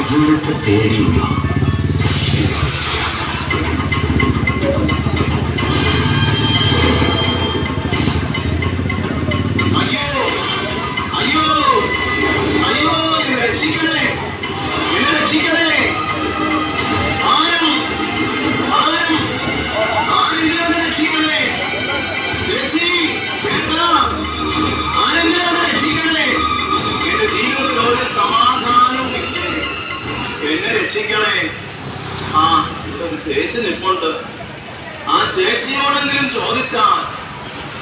ജീവിതത്തെ തേടിയുള്ള ചേച്ചി നിൽപ്പുണ്ട്. ആ ചേച്ചിയോടെങ്കിലും ചോദിച്ചാൽ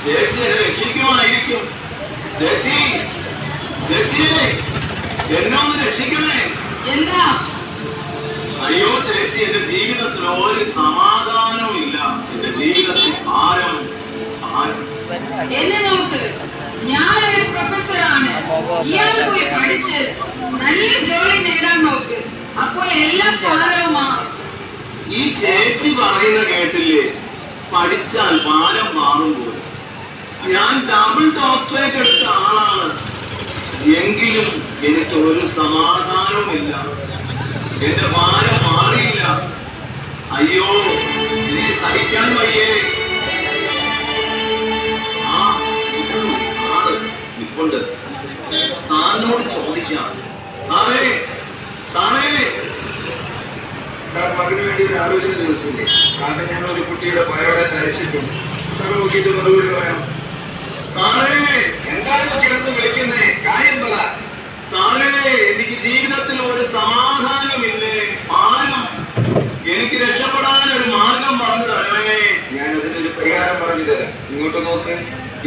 ചേച്ചി എന്നെ രക്ഷിക്കുമായിരിക്കും. ചേച്ചി, ചേച്ചിയെ എന്നെ ഒന്ന് രക്ഷിക്കണേ. എന്താ? അയ്യോ ചേച്ചി, എന്റെ ജീവിതത്തിൽ ഒരു സമാധാനവും ഇല്ല. എന്റെ ജീവിതത്തിൽ ഭാരം. എന്നെ നോക്ക്, ഞാനൊരു പ്രൊഫസറാണ്. ഇയാൾ പോയി പഠിച്ച് നല്ല ജോലി നേടാൻ നോക്ക്. അപ്പോൾ എല്ലാം ഭാരവുമാ. ഈ ചേച്ചി പറയുന്ന കേട്ടില്ലേ, പഠിച്ചാൽ ഭാരം മാറുമ്പോൾ. ഞാൻ ഡബിൾ ഡോക്ടറേറ്റ് എടുത്ത ആളാണ്. എങ്കിലും എനിക്ക് ഒരു സമാധാനവുമില്ല. എന്റെ ഭാരം മാറിയില്ല. അയ്യോ, ഇനി സഹിക്കാൻ വയ്യേ. ആ സാറ് നിൽപ്പുണ്ട്. സാറിനോട് ചോദിക്കാം. സാറേ, സാറേ. സാർ മകന് വേണ്ടി ഒരു ആലോചന ചോദിച്ചില്ലേ? സാറിന് ഞാൻ ഒരു കുട്ടിയുടെ ബയോഡാറ്റ അയച്ചിട്ടുണ്ട്. സാർ നോക്കിയിട്ട് മറുപടി പറയാം. സാറേ, എന്താണ് കിടന്ന് വിളിക്കുന്നേ? കാര്യം പറ. സാറേ, എനിക്ക് ജീവിതത്തിൽ ഒരു സമാധാനമില്ലേ. ഭാരം. എനിക്ക് രക്ഷപ്പെടാൻ ഒരു മാർഗം പറഞ്ഞു തരണേ. ഞാൻ അതിനൊരു പരിഹാരം പറഞ്ഞു തരാം. ഇങ്ങോട്ട് നോക്ക്.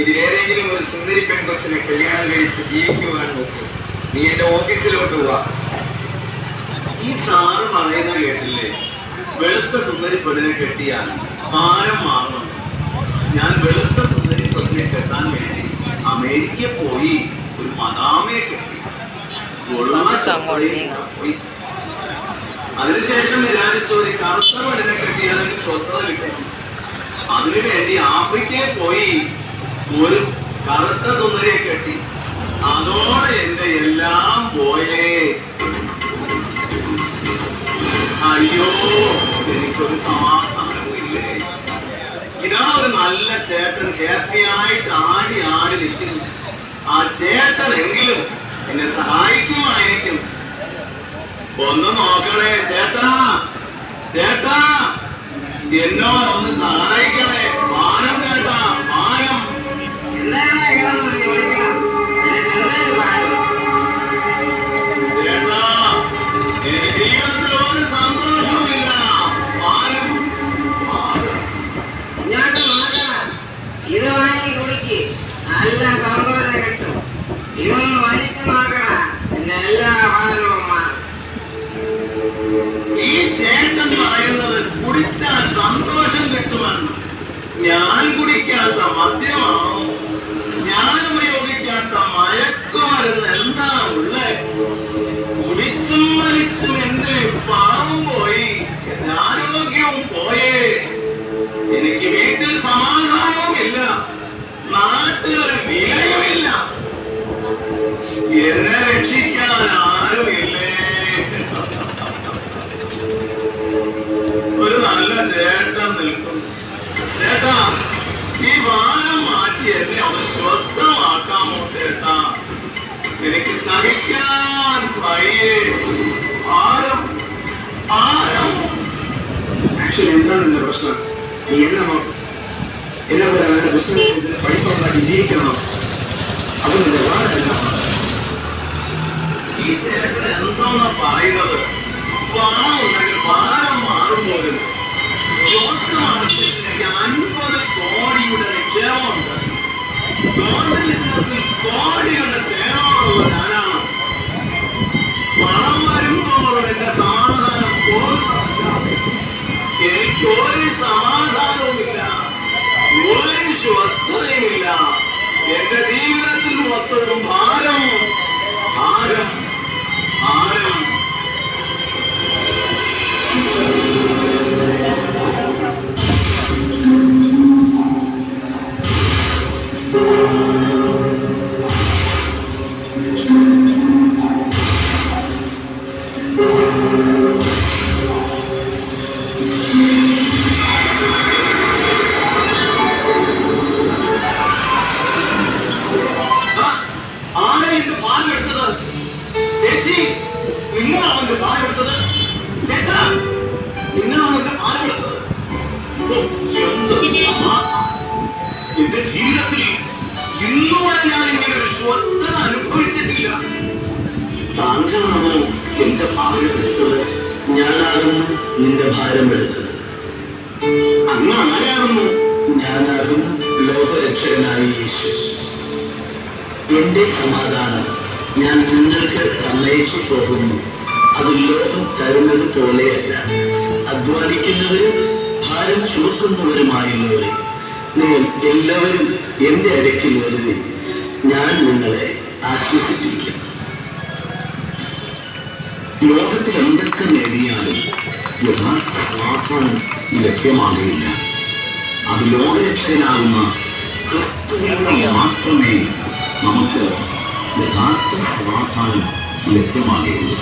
ഇതിലേതെങ്കിലും ഒരു സുന്ദരി പെൺകൊച്ചിനെ കല്യാണം കഴിച്ച് ജീവിക്കുവാൻ നോക്ക്. നീ എന്റെ ഓഫീസിലോട്ട് പോവാ. ഈ സാറ് പറയുന്ന കേട്ടില്ലേ, വെളുത്ത സുന്ദരി പെണ്ണിനെ കെട്ടിയാൽ ഭാരം മാറണം. ഞാൻ വെളുത്ത സുന്ദരി പെണ്ണിനെ കെട്ടാൻ വേണ്ടി അമേരിക്ക പോയി ഒരു മദാമയെ കെട്ടി. പോയി. അതിനുശേഷം വിചാരിച്ച ഒരു കറുത്ത പെണ്ണിനെ കെട്ടിയാൽ എനിക്ക് സ്വസ്ഥത കിട്ടണം. അതിനുവേണ്ടി ആഫ്രിക്കയിൽ പോയി ഒരു കറുത്ത സുന്ദരിയെ കെട്ടി. അതോടെ എന്റെ എല്ലാം പോയേ. അയ്യോ, എനിക്കൊരു സമാധാനമില്ലേ. ഇതാ ഒരു നല്ല ചേട്ടൻ ഹാപ്പിയായിട്ട് ആടി ആടി നിൽക്കുന്നു. ആ ചേട്ടനെങ്കിലും എന്നെ സഹായിക്കുമായിരിക്കും. ഒന്ന് നോക്കണേ ചേട്ടാ, ചേട്ടാ, എന്നോടൊന്ന് സഹായിക്കണേ. ഭാരം ചേട്ടാ, ഭാരം. ചേട്ടാ, എന്റെ ജീവിതത്തിൽ ഒരു സന്തോഷമില്ല. ഭാരം, ഭാരം. ഇത് വാങ്ങി കുടിക്ക്, നല്ല സന്തോഷം കിട്ടും. ഇതൊന്ന് വലിച്ചു നോക്കണ, എന്റെ എല്ലാ ഭാരവും. ഈ ചേട്ടൻ പറയുന്നത് കുടിച്ചാൽ സന്തോഷം കിട്ടുമെന്ന്. ഞാൻ കുടിക്കാത്ത മദ്യമാണോ? ഞാൻ ഉപയോഗിക്കാത്ത മയക്കുമരുന്ന് എന്താ ഉള്ളേ? കുടിച്ചും വലിച്ചും എന്റെ പണവും പോയി, എന്റെ ആരോഗ്യവും പോയേ. എനിക്ക് വീട്ടിൽ സമാധാനവുമില്ല, നാട്ടിലൊരു വിലയുമില്ല. എന്നെ രക്ഷിക്കാൻ ആരുമില്ലേ? ഒരു നല്ല ചേട്ടൻ നിൽക്കും. ചേട്ടാ, ഈ ഭാരം മാറ്റി എന്നെ ഒന്ന് സ്വസ്ഥമാക്കാമോ ചേട്ടാ? എനിക്ക് സഹിക്കാൻ വയ്യേ. ഭാരം, ഭാരം. ആക്ച്വലി എന്താണ് നിന്റെ പ്രശ്നം? നീ എന്നെ പോലെ നല്ല ബിസിനസ് പൈസ ഉണ്ടാക്കി ജീവിക്കണം. അത് നിന്റെ വാഴല്ല. ഈ ചേട്ടൻ എന്തോന്നാ പറയുന്നത്? പണം ഉണ്ടെങ്കിൽ ഭാരം മാറും പോലും. സ്റ്റോക്ക് മാർക്കറ്റിൽ 50 കോടിയുടെ നിക്ഷേപമുണ്ട്. ഗോൾഡ് ബിസിനസ്സിൽ കോടികളുടെ ടേണോവറുള്ള ഞാനാണ്. പണം വരുമ്പോഴും എന്റെ സമാധാനം പോകുന്നതല്ലാതെ എനിക്കൊരു സമാധാനവുമില്ല, ഒരു സ്വസ്ഥതയുമില്ല. എന്റെ ജീവിതത്തിൽ മൊത്തവും ഭാരം, ഭാരം, ഭാരം. Thank you. പാലെടുത്തത്? ചേച്ചി, നിങ്ങൾ അവന്റെ പാലെടുത്തത്? ചേട്ടാ, നിങ്ങൾ അവന്റെ പാലെടുത്തത്? ഓ, എന്തൊരു സമാധാനം. എന്റെ ജീവിതത്തിൽ ഇന്നുവരെ ഞാൻ ഇങ്ങനെ ഒരു സ്വസ്ഥത അനുഭവിച്ചിട്ടില്ല. താങ്കളാണോ എന്റെ ഭാരം എടുത്തത്? ഞാനാകുന്നു നിന്റെ ഭാരം എടുത്തത്. അങ്ങ് ആരാകുന്നു? ഞാനാകുന്നു ലോകരക്ഷകനായ യേശു. എന്റെ സമാധാനം ഞാൻ നിങ്ങൾക്ക് തന്നയിച്ചു പോകുന്നു. അത് ലോകം തരുന്നത് പോലെയല്ല. അധ്വാനിക്കുന്നവരും ഭാരം ചുമക്കുന്നവരുമായുള്ളവരെ, നിങ്ങൾ എല്ലാവരും എന്റെ അടുക്കൽ വരുവിൻ, ഞാൻ നിങ്ങളെ ആശ്വസിപ്പിക്കും. ലോകത്തിൽ എന്തൊക്കെ നേടിയാലും യഥാർത്ഥ സമാധാനം ലഭ്യമാകുകയില്ല. അത് ലോകരക്ഷകനാകുന്ന ക്രിസ്തുവിലൂടെ മാത്രമേ നമുക്ക് യഥാർത്ഥ സമാധാനം ലഭ്യമാകുകയുള്ളൂ.